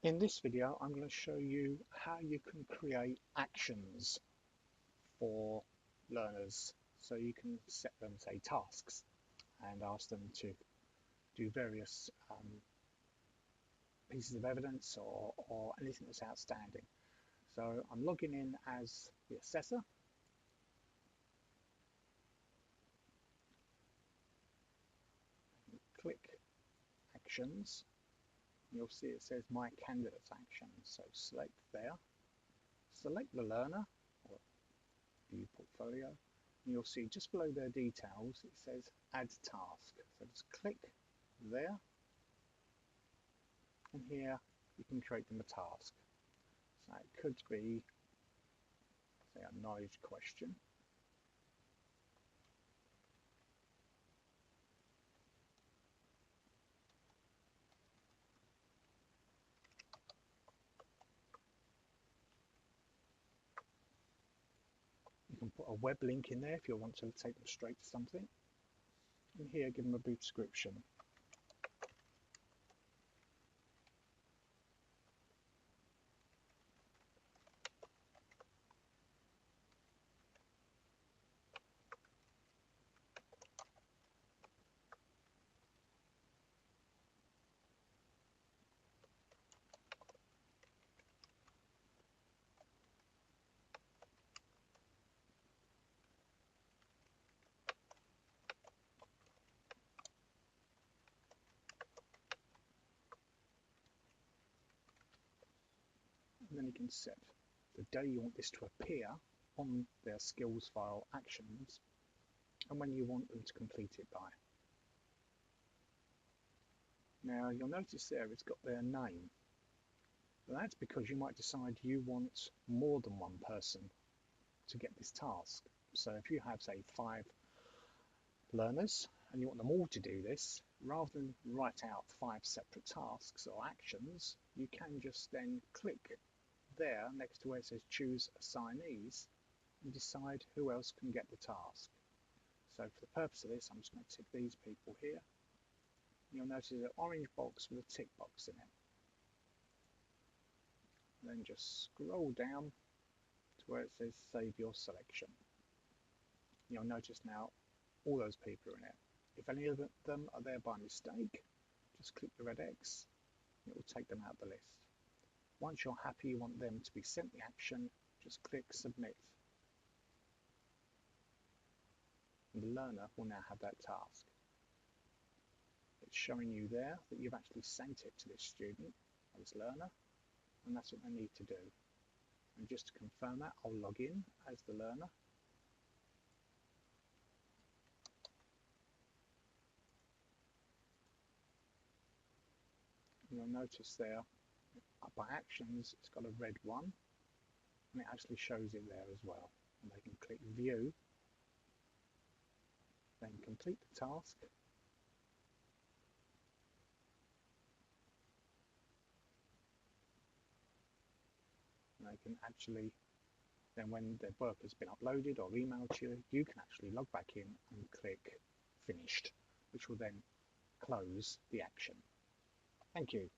In this video, I'm going to show you how you can create actions for learners. So you can set them, say, tasks and ask them to do various pieces of evidence or anything that's outstanding. So I'm logging in as the assessor. Click Actions. You'll see it says My Candidates Actions. So select there. Select the learner or View Portfolio. And you'll see just below their details it says Add Task. So just click there. And here you can create them a task. So it could be, say, a knowledge question. You can put a web link in there if you want to take them straight to something. And here give them a brief description. And then you can set the day you want this to appear on their Skillsfile actions and when you want them to complete it by. Now you'll notice there it's got their name. That's because you might decide you want more than one person to get this task. So if you have, say, 5 learners and you want them all to do this, rather than write out 5 separate tasks or actions, you can just then click there next to where it says Choose Assignees and decide who else can get the task. So for the purpose of this, I'm just going to tick these people here. You'll notice an orange box with a tick box in it. Then just scroll down to where it says Save Your Selection. You'll notice now all those people are in it. If any of them are there by mistake, just click the red X. It will take them out of the list. Once you're happy you want them to be sent the action, just click Submit. And the learner will now have that task. It's showing you there that you've actually sent it to this student, or this learner, and that's what they need to do. And just to confirm that, I'll log in as the learner. You'll notice there, by actions, it's got a red one, and it actually shows it there as well. And they can click View, then complete the task. And they can actually, then when their work has been uploaded or emailed to you, you can actually log back in and click Finished, which will then close the action. Thank you.